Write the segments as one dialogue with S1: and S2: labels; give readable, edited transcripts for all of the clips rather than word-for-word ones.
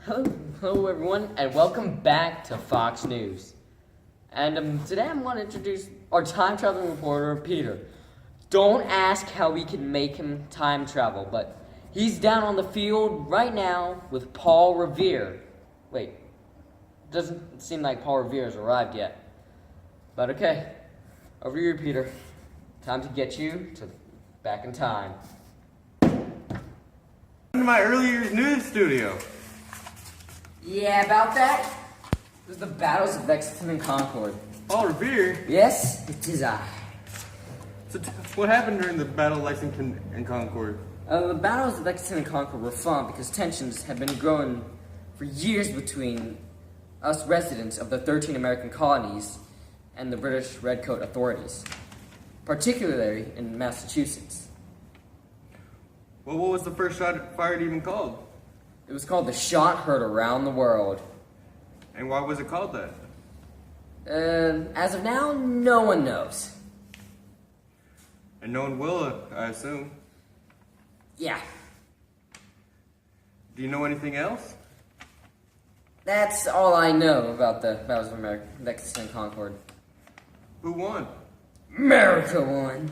S1: Hello everyone, and welcome back to Fox News. And today I'm going to introduce our time traveling reporter, Peter. Don't ask how we can make him time travel, but he's down on the field right now with Paul Revere. Wait, doesn't seem like Paul Revere has arrived yet. But okay, over to you, Peter. Time to get you back in time.
S2: To my earlier news studio.
S1: Yeah, about that? It was the battles of Lexington and Concord.
S2: Paul Revere?
S1: Yes, it is I.
S2: So what happened during the Battle of Lexington and Concord?
S1: The battles of Gase and Concord were fought because tensions had been growing for years between us residents of the 13 American colonies and the British Redcoat authorities, particularly in Massachusetts.
S2: Well, what was the first shot fired even called?
S1: It was called the Shot Heard Around the World.
S2: And why was it called that?
S1: As of now, no one knows.
S2: And no one will, I assume.
S1: Yeah,
S2: Do you know anything else?
S1: that's all I know about the battles of Gase and Concord.
S2: Who won?
S1: America won.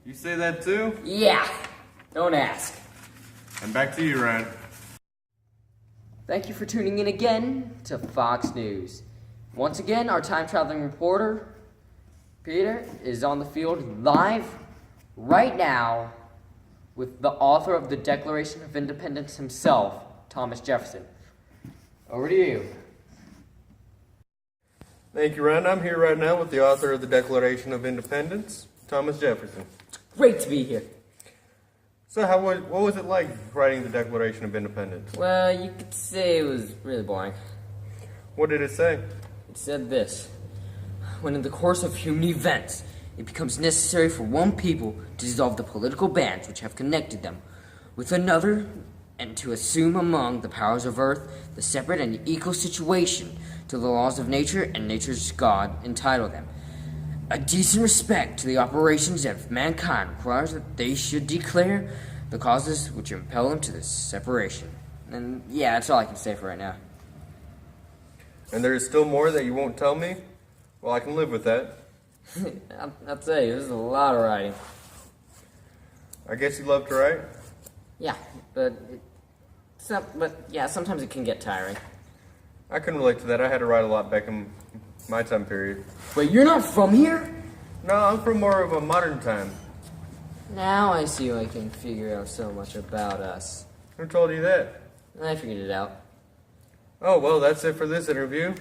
S2: You say that too?
S1: Yeah, don't ask.
S2: And back to you, Ryan.
S1: Thank you for tuning in again to Fox News. Once again, our time-traveling reporter, Peter, is on the field live right now with the author of the Declaration of Independence himself, Thomas Jefferson. Over to you.
S2: Thank you, Ryan. I'm here right now with the author of the Declaration of Independence, Thomas Jefferson.
S1: Great to be here.
S2: So what was it like writing the Declaration of Independence?
S1: Well, you could say it was really boring.
S2: What did it say?
S1: It said this: when in the course of human events it becomes necessary for one people to dissolve the political bands which have connected them with another, and to assume among the powers of earth the separate and equal situation to the laws of nature and nature's God entitle them. A decent respect to the operations of mankind requires that they should declare the causes which impel them to this separation. And yeah, that's all I can say for right now.
S2: And there is still more that you won't tell me? Well, I can live with that.
S1: I'll tell you, this is a lot of writing.
S2: I guess you love to write?
S1: Yeah, but sometimes it can get tiring.
S2: I can relate to that. I had to write a lot back in my time period.
S1: Wait, you're not from here?
S2: No, I'm from more of a modern time.
S1: Now I see why I can figure out so much about us.
S2: Who told you that?
S1: I figured it out.
S2: Oh, well, that's it for this interview.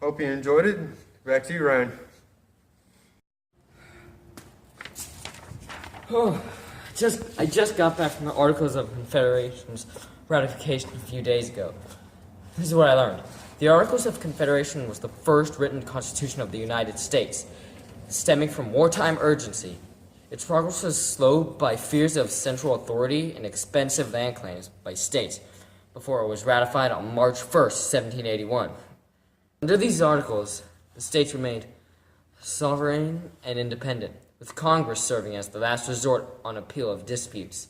S2: Hope you enjoyed it. Back to you, Ryan.
S1: Oh, I just got back from the Articles of Confederation's ratification a few days ago. This is what I learned. The Articles of Confederation was the first written constitution of the United States, stemming from wartime urgency. Its progress was slowed by fears of central authority and expensive land claims by states before it was ratified on March 1st, 1781. Under these articles, the states remained sovereign and independent, with Congress serving as the last resort on appeal of disputes.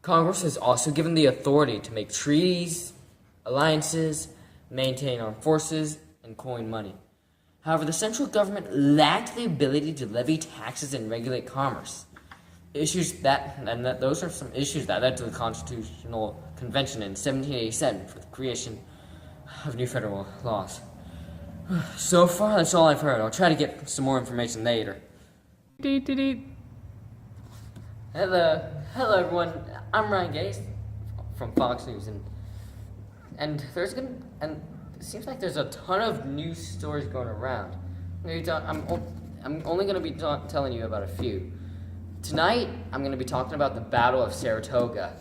S1: Congress was also given the authority to make treaties, alliances, maintain armed forces, and coin money. However, the central government lacked the ability to levy taxes and regulate commerce. Those are some issues that led to the Constitutional Convention in 1787 for the creation of new federal laws. So far, that's all I've heard. I'll try to get some more information later. Hello everyone. I'm Ryan Gase from Fox News, and it seems like there's a ton of news stories going around. I'm only going to be telling you about a few. Tonight, I'm going to be talking about the Battle of Saratoga.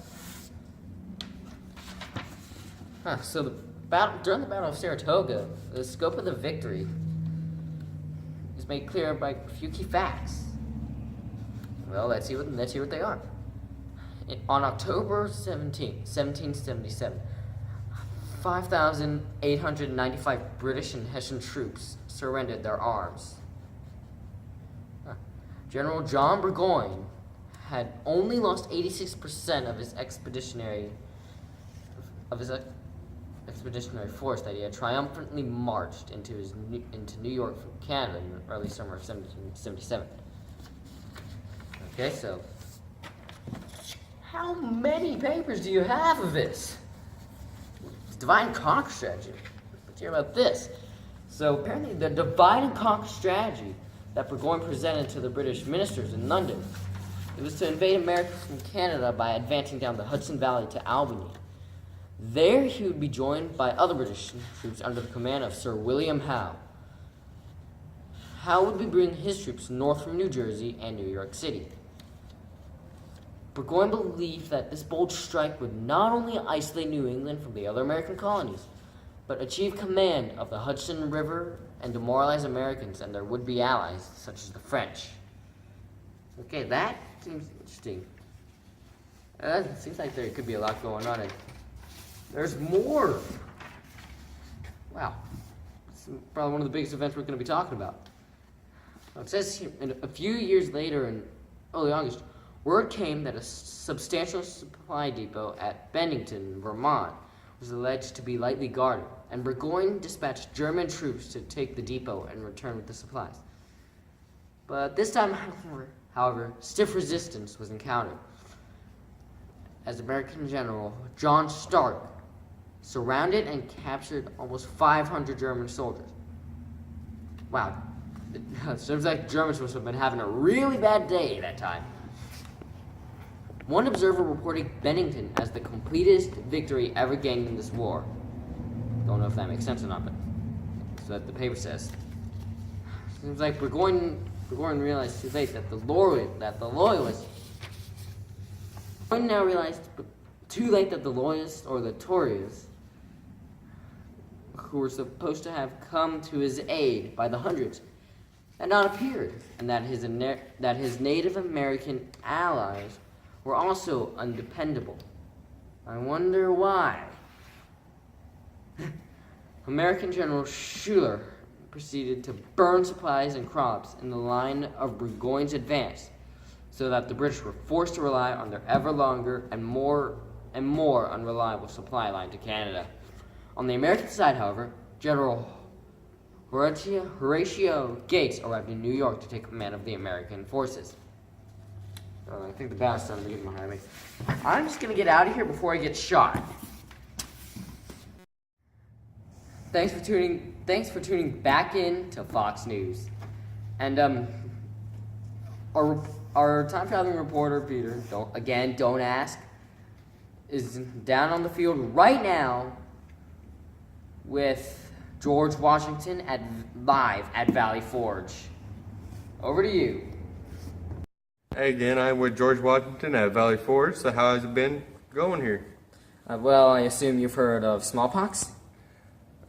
S1: So during the Battle of Saratoga, the scope of the victory is made clear by a few key facts. Well, let's see what they are. On October 17, 1777, 5,895 British and Hessian troops surrendered their arms. General John Burgoyne had only lost 86% of his expeditionary force that he had triumphantly marched into New York from Canada in the early summer of 1777. Okay, so how many papers do you have of this? Divide and conquer strategy. Let's hear about this. So apparently the divide and conquer strategy that Burgoyne presented to the British ministers in London, it was to invade America from Canada by advancing down the Hudson Valley to Albany. There he would be joined by other British troops under the command of Sir William Howe. Howe would be bringing his troops north from New Jersey and New York City. Burgoyne believed that this bold strike would not only isolate New England from the other American colonies, but achieve command of the Hudson River and demoralize Americans and their would-be allies, such as the French. Okay, that seems interesting. It seems like there could be a lot going on. And there's more. Wow. It's probably one of the biggest events we're going to be talking about. Now, it says here, a few years later in early August, word came that a substantial supply depot at Bennington, Vermont, was alleged to be lightly guarded, and Burgoyne dispatched German troops to take the depot and return with the supplies. But this time, however, stiff resistance was encountered, as American General John Stark surrounded and captured almost 500 German soldiers. Wow. It seems like the Germans must have been having a really bad day that time. One observer reported Bennington as the completest victory ever gained in this war. Don't know if that makes sense or not, but that's what the paper says. Seems like Burgoyne realized too late that the loyalists. Burgoyne now realized too late that the loyalists, or the Tories, who were supposed to have come to his aid by the hundreds, had not appeared, and that his Native American allies were also undependable. I wonder why. American General Schuyler proceeded to burn supplies and crops in the line of Burgoyne's advance, so that the British were forced to rely on their ever longer and more unreliable supply line to Canada. On the American side, however, General Horatio Gase arrived in New York to take command of the American forces. I think the battle's starting to get behind me. I'm just gonna get out of here before I get shot. Thanks for tuning back in to Fox News. And our time traveling reporter Peter, don't ask, is down on the field right now with George Washington live at Valley Forge. Over to you.
S2: Hey, again, I'm with George Washington at Valley Forge. So how has it been going here?
S1: Well, I assume you've heard of smallpox?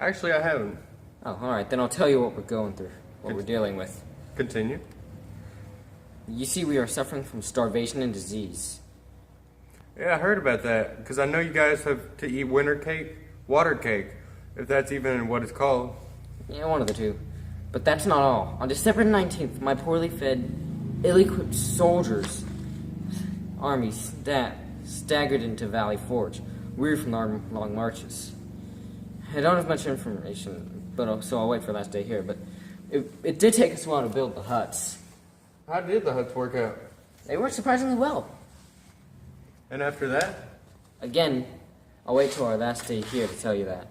S2: Actually, I haven't.
S1: Oh, alright, then I'll tell you what we're going through, what we're dealing with.
S2: Continue.
S1: You see, we are suffering from starvation and disease.
S2: Yeah, I heard about that, because I know you guys have to eat water cake, if that's even what it's called.
S1: Yeah, one of the two. But that's not all. On December 19th, my poorly fed, ill-equipped soldiers' army staggered into Valley Forge, weary from our long marches. I don't have much information, so I'll wait for last day here, but it did take us a while to build the huts.
S2: How did the huts work out?
S1: They worked surprisingly well.
S2: And after that?
S1: Again, I'll wait till our last day here to tell you that.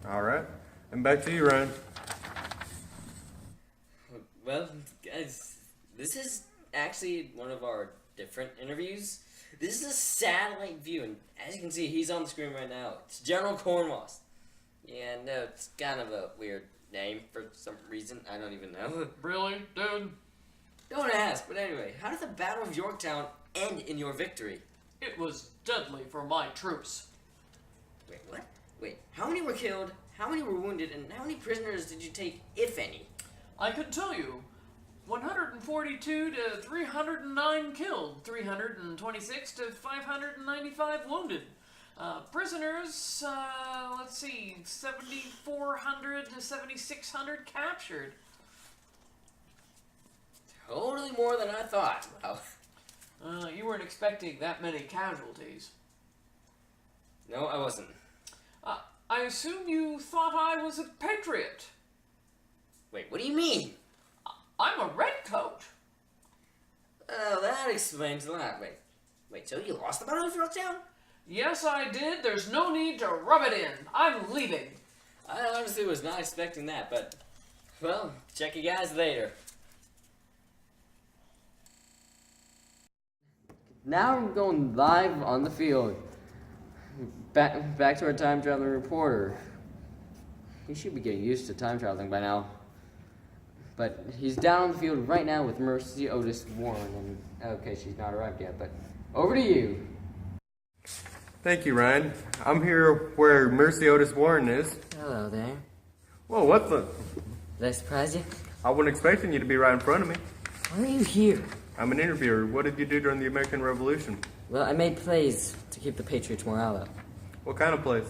S2: All right. And back to you, Ryan.
S1: Well, guys, this is actually one of our different interviews. This is a satellite view, and as you can see, he's on the screen right now. It's General Cornwallis. Yeah, no, it's kind of a weird name for some reason. I don't even know.
S3: Really, dude?
S1: Don't ask, but anyway, how did the Battle of Yorktown end in your victory?
S3: It was deadly for my troops.
S1: Wait, what? Wait, how many were killed, how many were wounded, and how many prisoners did you take, if any?
S3: I could tell you. 142 to 309 killed, 326 to 595 wounded. Prisoners, let's see, 7,400 to 7,600 captured.
S1: Totally more than I thought. Wow.
S3: You weren't expecting that many casualties.
S1: No, I wasn't.
S3: I I assume you thought I was a patriot.
S1: Wait, what do you mean?
S3: I'm a redcoat.
S1: Oh, that explains a lot. Wait, so you lost the battle of Yorktown?
S3: Yes, I did. There's no need to rub it in. I'm leaving.
S1: I honestly was not expecting that, but, well, check you guys later. Now we're going live on the field. Back to our time traveling reporter. He should be getting used to time traveling by now. But he's down on the field right now with Mercy Otis Warren. And okay, she's not arrived yet, but over to you.
S2: Thank you, Ryan. I'm here where Mercy Otis Warren is.
S1: Hello there.
S2: Whoa, what the?
S1: Did I surprise you?
S2: I wasn't expecting you to be right in front of me.
S1: Why are you here?
S2: I'm an interviewer. What did you do during the American Revolution?
S1: Well, I made plays to keep the Patriots' morale up.
S2: What kind of place?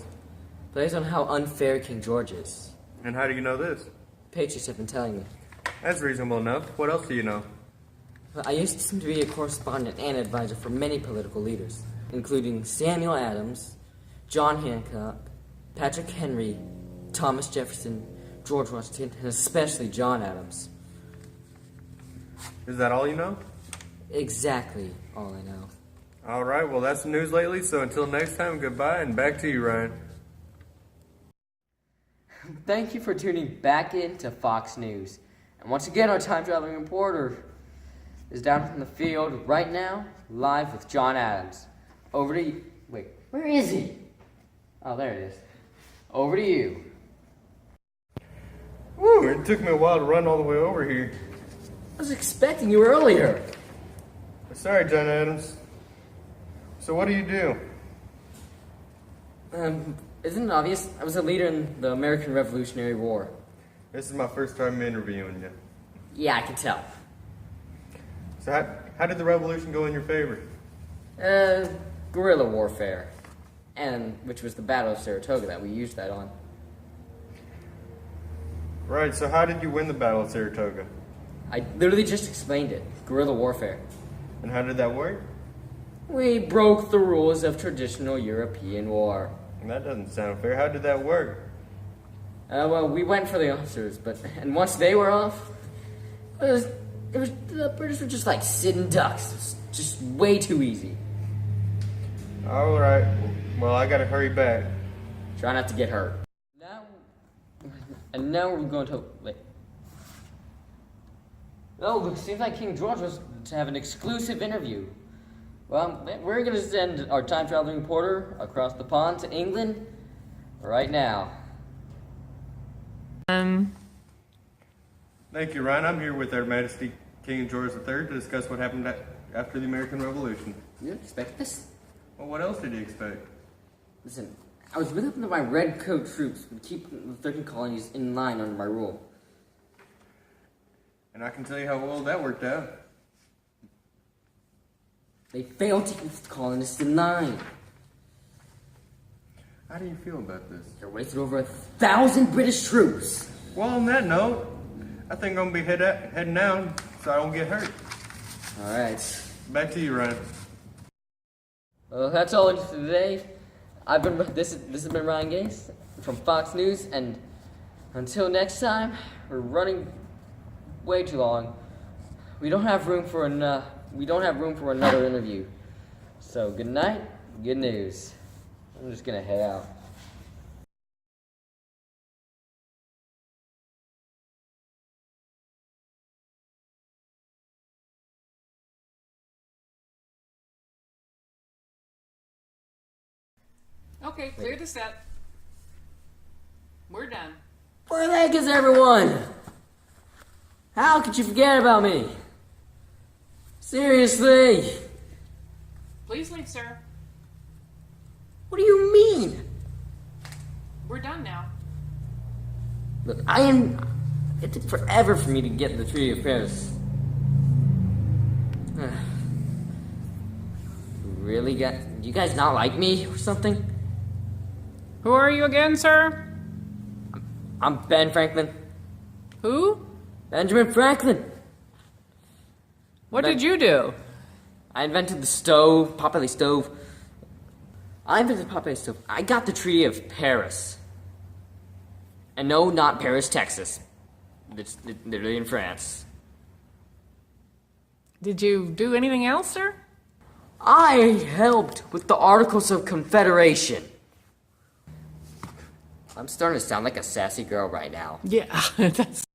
S1: Plays on how unfair King George is.
S2: And how do you know this?
S1: Patriots have been telling me.
S2: That's reasonable enough. What else do you know?
S1: Well, I used to be a correspondent and advisor for many political leaders, including Samuel Adams, John Hancock, Patrick Henry, Thomas Jefferson, George Washington, and especially John Adams.
S2: Is that all you know?
S1: Exactly all I know.
S2: All right, well, that's the news lately, so until next time, goodbye, and back to you, Ryan.
S1: Thank you for tuning back into Fox News. And once again, our time-traveling reporter is down in the field right now, live with John Adams. Over to you. Wait, where is he? Oh, there it is. Over to you.
S2: Woo, it took me a while to run all the way over here.
S1: I was expecting you earlier.
S2: Sorry, John Adams. So what do you do?
S1: Isn't it obvious? I was a leader in the American Revolutionary War.
S2: This is my first time interviewing you.
S1: Yeah, I can tell.
S2: So how did the revolution go in your favor?
S1: Guerrilla warfare. And which was the Battle of Saratoga that we used that on.
S2: Right, so how did you win the Battle of Saratoga?
S1: I literally just explained it. Guerrilla warfare.
S2: And how did that work?
S1: We broke the rules of traditional European war.
S2: That doesn't sound fair. How did that work?
S1: Well, we went for the officers, and once they were off, the British were just like sitting ducks. It was just way too easy.
S2: All right. Well, I gotta hurry back.
S1: Try not to get hurt. Now we're going to wait. Oh, it seems like King George was to have an exclusive interview. Well, we're going to send our time-traveling reporter across the pond to England right now.
S2: Thank you, Ryan. I'm here with Her Majesty King George III to discuss what happened after the American Revolution.
S1: You didn't expect this?
S2: Well, what else did you expect?
S1: Listen, I was really hoping that my red coat troops would keep the 13 colonies in line under my rule.
S2: And I can tell you how well that worked out.
S1: They failed to keep the colonists in line.
S2: How do you feel about this?
S1: There wasted over 1,000 British troops.
S2: Well, on that note, I think I'm gonna be heading down so I don't get hurt.
S1: All right.
S2: Back to you, Ryan.
S1: Well, that's all for today. This has been Ryan Gase from Fox News, and until next time, we're running way too long. We don't have room for another interview. So good night, good news. I'm just gonna head out.
S3: Okay, clear the set. We're done.
S1: Where the heck is everyone? How could you forget about me? Seriously?
S3: Please leave, sir.
S1: What do you mean?
S3: We're done now.
S1: Look, it took forever for me to get the Treaty of Paris. Really, do you guys not like me or something?
S3: Who are you again, sir?
S1: I'm Ben Franklin.
S3: Who?
S1: Benjamin Franklin.
S3: What did you do?
S1: I invented the stove, Popeye stove. I invented Popeye stove. I got the Treaty of Paris. And no, not Paris, Texas. It's literally in France.
S4: Did you do anything else, sir?
S1: I helped with the Articles of Confederation. I'm starting to sound like a sassy girl right now.
S4: Yeah, that's